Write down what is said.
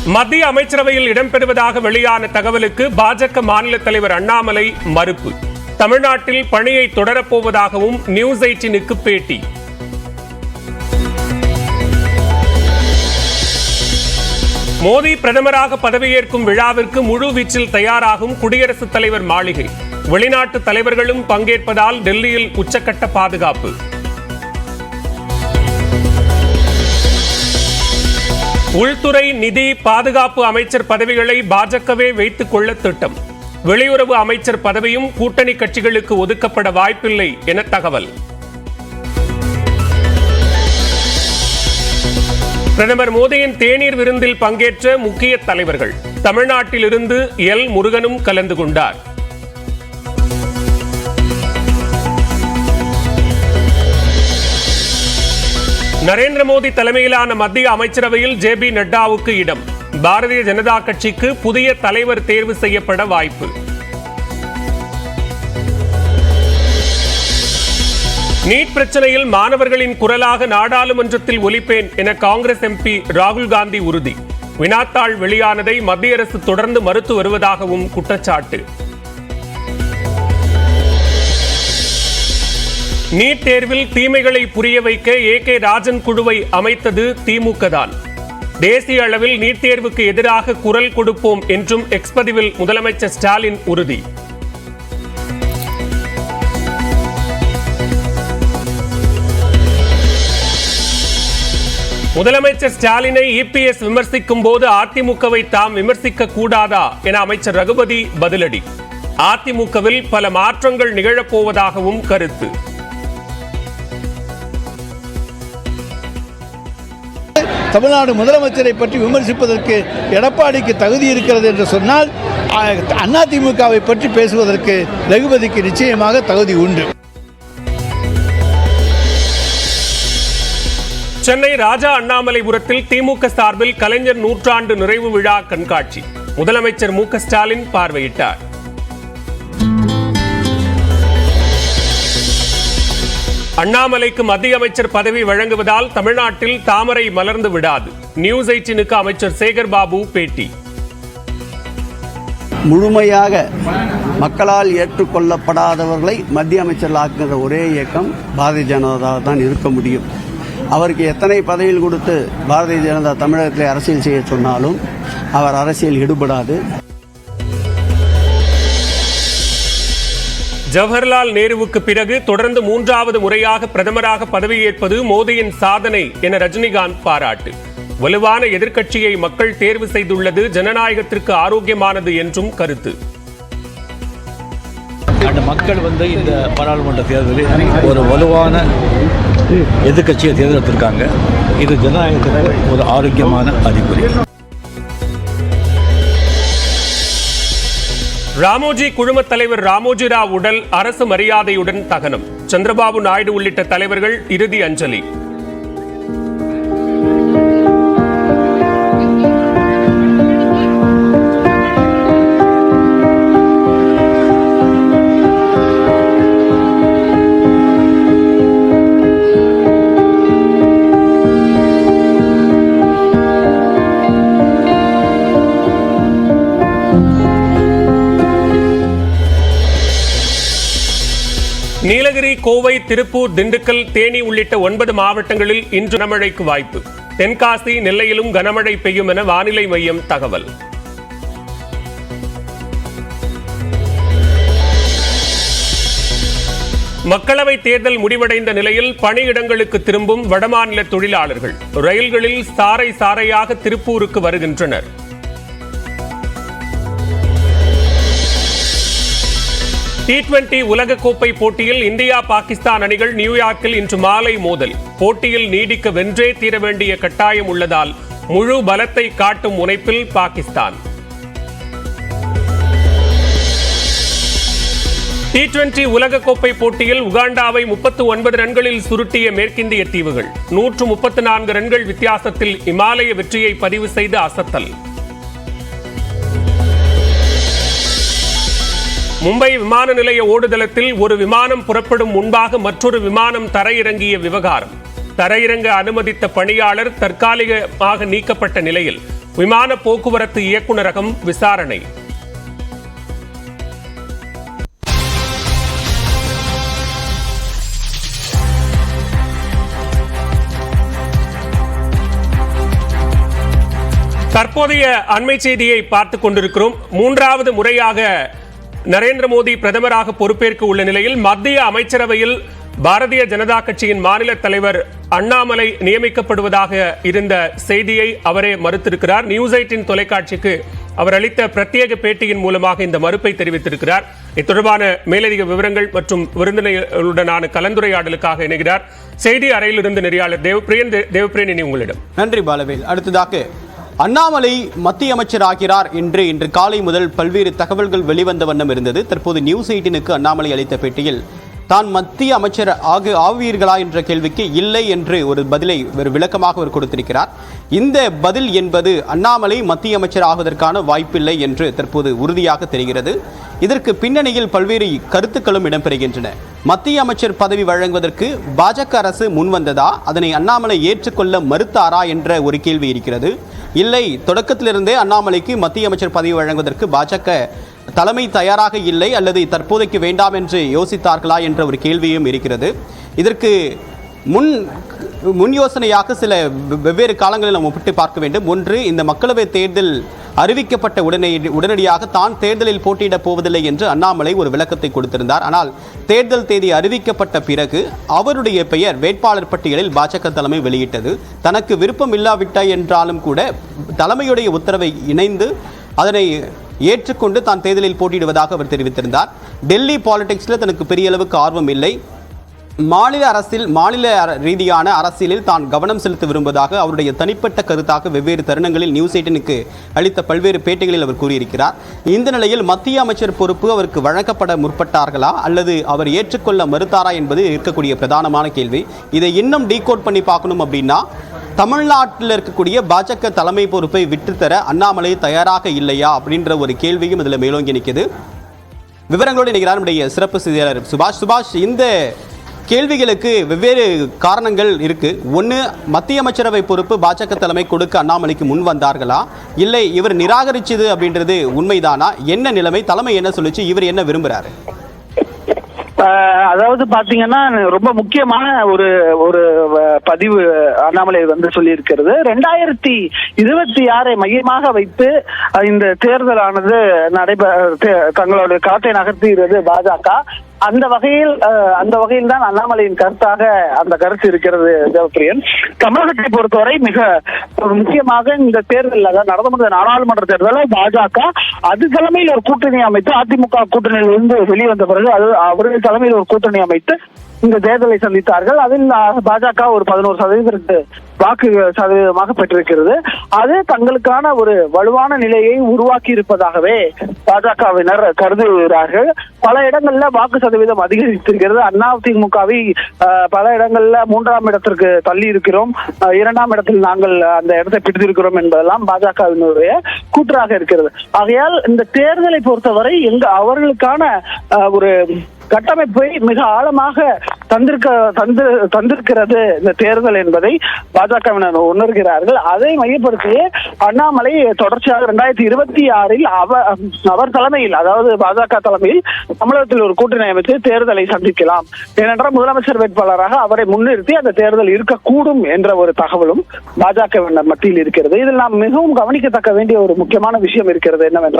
மத்திய அமைச்சரவையில் இடம்பெறுவதாக வெளியான தகவலுக்கு பாஜக மாநில தலைவர் அண்ணாமலை மறுப்பு. தமிழ்நாட்டில் பணியை தொடரப்போவதாகவும் நியூஸ் 18க்கு பேட்டி. மோடி பிரதமராக பதவியேற்கும் விழாவிற்கு முழு வீச்சில் தயாராகும் குடியரசுத் தலைவர் மாளிகை. வெளிநாட்டு தலைவர்களும் பங்கேற்பதால் டெல்லியில் உச்சக்கட்ட பாதுகாப்பு. உள்துறை, நிதி, பாதுகாப்பு அமைச்சர் பதவிகளை பாஜகவே வைத்துக் கொள்ள திட்டம். வெளியுறவு அமைச்சர் பதவியும் கூட்டணி கட்சிகளுக்கு ஒதுக்கப்பட வாய்ப்பில்லை என தகவல். பிரதமர் மோடியின் தேநீர் விருந்தில் பங்கேற்ற முக்கிய தலைவர்கள். தமிழ்நாட்டிலிருந்து எல் முருகனும் கலந்து கொண்டார். நரேந்திர மோடி தலைமையிலான மத்திய அமைச்சரவையில் ஜே.பி. நட்டாவுக்கு இடம். பாரதிய ஜனதா கட்சிக்கு புதிய தலைவர் தேர்வு செய்யப்பட வாய்ப்பு. நீட் பிரச்சனையில் மாணவர்களின் குரலாக நாடாளுமன்றத்தில் ஒலிப்பேன் என காங்கிரஸ் எம்பி ராகுல் காந்தி உறுதி. வினாத்தாள் வெளியானதை மத்திய அரசு தொடர்ந்து மறுத்து வருவதாகவும் குற்றச்சாட்டு. நீட் தேர்வில் தீமைகளை புரிய வைக்க ஏ.கே. ராஜன் குழுவை அமைத்தது திமுக தான். தேசிய அளவில் நீட் தேர்வுக்கு எதிராக குரல் கொடுப்போம் என்றும் எக்ஸ் பதிவில் முதலமைச்சர் ஸ்டாலின் உறுதி. முதலமைச்சர் ஸ்டாலினை இபிஎஸ் விமர்சிக்கும் போது அதிமுகவை தாம் விமர்சிக்க கூடாதா என அமைச்சர் ரகுபதி பதிலடி. அதிமுகவில் பல மாற்றங்கள் நிகழப்போவதாகவும் கருத்து. தமிழ்நாடு முதலமைச்சரை பற்றி விமர்சிப்பதற்கு எடப்பாடிக்கு தகுதி இருக்கிறது என்று சொன்னால் அதிமுகவை பற்றி பேசுவதற்கு ரகுபதிக்கு நிச்சயமாக தகுதி உண்டு. சென்னை ராஜா அண்ணாமலைபுரத்தில் திமுக சார்பில் கலைஞர் நூற்றாண்டு நிறைவு விழா கண்காட்சி. முதலமைச்சர் மு.க. ஸ்டாலின் பார்வையிட்டார். அண்ணாமலைக்கு மத்திய அமைச்சர் பதவி வழங்குவதால் தமிழ்நாட்டில் தாமரை மலர்ந்து விடாது. நியூஸ் 18க்கு அமைச்சர் சேகர் பாபு பேட்டி. முழுமையாக மக்களால் ஏற்றுக்கொள்ளப்படாதவர்களை மத்திய அமைச்சர்கள் ஆக்குகிற ஒரே இயக்கம் பாரதிய ஜனதா தான் இருக்க முடியும். அவருக்கு எத்தனை பதவியில் கொடுத்து பாரதிய ஜனதா தமிழகத்தில் அரசியல் செய்ய சொன்னாலும் அவர் அரசியல் ஈடுபடாது. ஜவஹர்லால் நேருவுக்கு பிறகு தொடர்ந்து 3வது முறையாக பிரதமராக பதவியேற்பது மோடியின் சாதனை என ரஜினிகாந்த் பாராட்டு. வலுவான எதிர்க்கட்சியை மக்கள் தேர்வு செய்துள்ளது ஜனநாயகத்திற்கு ஆரோக்கியமானது என்றும் கருத்து. மக்கள் இந்த பாராளுமன்ற தேர்தலில் ஒரு வலுவான எதிர்க்கட்சியை தேர்ந்தெடுத்திருக்காங்க. இது ஜனநாயகத்திற்கு ஒரு ஆரோக்கியமான அறிகுறி. ராமோஜி குழும தலைவர் ராமோஜி ராவ் உடல் அரசு மரியாதையுடன் தகனம். சந்திரபாபு நாயுடு உள்ளிட்ட தலைவர்கள் இறுதி அஞ்சலி. நீலகிரி, கோவை, திருப்பூர், திண்டுக்கல், தேனி உள்ளிட்ட 9 மாவட்டங்களில் இன்று கனமழைக்கு வாய்ப்பு. தென்காசி, நெல்லையிலும் கனமழை பெய்யும் என வானிலை மையம் தகவல். மக்களவை தேர்தல் முடிவடைந்த நிலையில் பணியிடங்களுக்கு திரும்பும் வடமாநில தொழிலாளர்கள் ரயில்களில் சாறை சாறையாக திருப்பூருக்கு வருகின்றனர். T20 உலகக்கோப்பை போட்டியில் இந்தியா, பாகிஸ்தான் அணிகள் நியூயார்க்கில் இன்று மாலை மோதல். போட்டியில் நீடிக்க வென்றே தீர வேண்டிய கட்டாயம் உள்ளதால் முழு பலத்தை காட்டும் முனைப்பில் பாகிஸ்தான். T20 உலகக்கோப்பை போட்டியில் உகாண்டாவை 39 ரன்களில் சுருட்டிய மேற்கிந்திய தீவுகள் 134 ரன்கள் வித்தியாசத்தில் இமாலய வெற்றியை பதிவு செய்து அசத்தல். மும்பை விமான நிலைய ஓடுதளத்தில் ஒரு விமானம் புறப்படும் முன்பாக மற்றொரு விமானம் தரையிறங்கிய விவகாரம். தரையிறங்க அனுமதித்த பணியாளர் தற்காலிகமாக நீக்கப்பட்ட நிலையில் விமான போக்குவரத்து இயக்குநரகம் விசாரணை. தற்போதைய அண்மை செய்தியை பார்த்துக் கொண்டிருக்கிறோம். மூன்றாவது முறையாக நரேந்திர மோடி பிரதமராக பொறுப்பேற்க உள்ள நிலையில் மத்திய அமைச்சரவையில் பாரதிய ஜனதா கட்சியின் மாநில தலைவர் அண்ணாமலை நியமிக்கப்படுவதாக இருந்த செய்தியை அவரே மறுத்திருக்கிறார். நியூஸ் 18 தொலைக்காட்சிக்கு அவர் அளித்த பிரத்யேக பேட்டியின் மூலமாக இந்த மறுப்பை தெரிவித்திருக்கிறார். இது தொடர்பான மேலதிக விவரங்கள் மற்றும் விருந்தினருடனான கலந்துரையாடலுக்காக இணைகிறார் செய்தி அறையிலிருந்து நெறியாளர் தேவப்பிரியன். இனி உங்களிடம். நன்றி பாலவேல். அடுத்ததாக அண்ணாமலை மத்திய அமைச்சர் ஆகிறார் என்று இன்று காலை முதல் பல்வேறு தகவல்கள் வெளிவந்த வண்ணம் இருந்தது. தற்போது நியூஸ் 18க்கு அண்ணாமலை அளித்த பேட்டியில் தான் மத்திய அமைச்சர் ஆவீர்களா என்ற கேள்விக்கு இல்லை என்று ஒரு பதிலை ஒரு விளக்கமாக அவர் கொடுத்திருக்கிறார். இந்த பதில் என்பது அண்ணாமலை மத்திய அமைச்சர் ஆகுவதற்கான வாய்ப்பில்லை என்று தற்போது உறுதியாக தெரிகிறது. இதற்கு பின்னணியில் பல்வேறு கருத்துக்களும் இடம்பெறுகின்றன. மத்திய அமைச்சர் பதவி வழங்குவதற்கு பாஜக அரசு முன்வந்ததா, அதனை அண்ணாமலை ஏற்றுக்கொள்ள மறுத்தாரா என்ற ஒரு கேள்வி இருக்கிறது. இல்லை, தொடக்கத்திலிருந்தே அண்ணாமலைக்கு மத்திய அமைச்சர் பதவி வழங்குவதற்கு பாஜக தலைமை தயாராக இல்லை அல்லது தற்போதைக்கு வேண்டாம் என்று யோசித்தார்களா என்ற ஒரு கேள்வியும் இருக்கிறது. இதற்கு முன் யோசனையாக சில வெவ்வேறு காலங்களில் நாம் ஒப்பிட்டு பார்க்க வேண்டும். ஒன்று, இந்த மக்களவை தேர்தல் அறிவிக்கப்பட்ட உடனடியாக தான் தேர்தலில் போட்டியிடப் போவதில்லை என்று அண்ணாமலை ஒரு விளக்கத்தை கொடுத்திருந்தார். ஆனால் தேர்தல் தேதி அறிவிக்கப்பட்ட பிறகு அவருடைய பெயர் வேட்பாளர் பட்டியலில் பாஜக தலைமை வெளியிட்டது. தனக்கு விருப்பம் இல்லாவிட்ட என்றாலும் கூட தலைமையுடைய உத்தரவை இணைந்து அதனை ஏற்றுக்கொண்டு தான் தேர்தலில் போட்டியிடுவதாக அவர் தெரிவித்திருந்தார். டெல்லி பாலிடிக்ஸில் தனக்கு பெரிய அளவுக்கு ஆர்வம் இல்லை, மாநில ரீதியான அரசியலில் தான் கவனம் செலுத்த விரும்புவதாக அவருடைய தனிப்பட்ட கருத்தாக வெவ்வேறு தருணங்களில் நியூஸ் 18க்கு அளித்த பல்வேறு பேட்டிகளில் அவர் கூறியிருக்கிறார். இந்த நிலையில் மத்திய அமைச்சர் பொறுப்பு அவருக்கு வழங்கப்பட முற்பட்டார்களா அல்லது அவர் ஏற்றுக்கொள்ள மறுத்தாரா என்பது இருக்கக்கூடிய பிரதானமான கேள்வி. இதை இன்னும் டீகோட் பண்ணி பார்க்கணும் அப்படின்னா, தமிழ்நாட்டில் இருக்கக்கூடிய பாஜக தலைமை பொறுப்பை விட்டுத்தர அண்ணாமலை தயாராக இல்லையா அப்படின்ற ஒரு கேள்வியும் இதில் மேலோங்கி நிற்கிறது. விவரங்களோடு இணைகிறார் நம்முடைய சிறப்பு செய்தியாளர் சுபாஷ். இந்த கேள்விகளுக்கு வெவ்வேறு காரணங்கள் இருக்கு. ஒன்று, மத்திய அமைச்சரவை பொறுப்பு பாஜக தலைமை கொடுக்க அண்ணாமலைக்கு முன் வந்தார்களா, இல்லை இவர் நிராகரிச்சது அப்படின்றது உண்மைதானா, என்ன நிலைமை, தலைமை என்ன சொல்லுச்சு, இவர் என்ன விரும்புறாரு? அதாவது பாத்தீங்கன்னா ரொம்ப முக்கியமான ஒரு பதிவு அண்ணாமலை சொல்லி இருக்கிறது. 2026 மையமாக வைத்து இந்த தேர்தலானது தங்களுடைய களத்தை நகர்த்துகிறது பாஜக. அந்த வகையில் தான் அண்ணாமலையின் கருத்தாக அந்த கருத்து இருக்கிறது. தேவப்பிரியன், தமிழகத்தை பொறுத்தவரை மிக முக்கியமாக இந்த தேர்தல், அதாவது நடந்து நாடாளுமன்ற தேர்தலில் பாஜக அது தலைமையில் ஒரு கூட்டணி அமைத்து, அதிமுக கூட்டணியிலிருந்து வெளிவந்த பிறகு அவர்கள் தலைமையில் ஒரு கூட்டணி அமைத்து இந்த தேர்தலை சந்தித்தார்கள். அதில் பாஜக ஒரு 11% வாக்கு சதவீதமாக பெற்றிருக்கிறது. அது தங்களுக்கான ஒரு வலுவான நிலையை உருவாக்கி இருப்பதாகவே பாஜகவினர் கருதுகிறார்கள். பல இடங்கள்ல வாக்கு சதவீதம் அதிகரித்திருக்கிறது. அதிமுகவை பல இடங்கள்ல 3ஆம் இடத்திற்கு தள்ளி இருக்கிறோம், 2ஆம் இடத்தில் நாங்கள் அந்த இடத்தை பிடித்திருக்கிறோம் என்பதெல்லாம் பாஜகவினுடைய கூற்றாக இருக்கிறது. ஆகையால் இந்த தேர்தலை பொறுத்தவரை அவர்களுக்கான ஒரு கட்டமைப்பை மிக ஆழமாக தந்திருக்கிறது இந்த தேர்தல் என்பதை பாஜகவினர் உணர்கிறார்கள். அதை மையப்படுத்தியே அண்ணாமலை தொடர்ச்சியாக 2026 அவர் தலைமையில், அதாவது பாஜக தலைமையில் தமிழகத்தில் ஒரு கூட்டணி அமைத்து தேர்தலை சந்திக்கலாம். ஏனென்றால் முதலமைச்சர் வேட்பாளராக அவரை முன்னிறுத்தி அந்த தேர்தல் இருக்கக்கூடும் என்ற ஒரு தகவலும் பாஜகவினர் மத்தியில் இருக்கிறது. இதில் நாம் மிகவும் கவனிக்கத்தக்க வேண்டிய ஒரு முக்கியமான விஷயம் இருக்கிறது. என்னவென்றால்,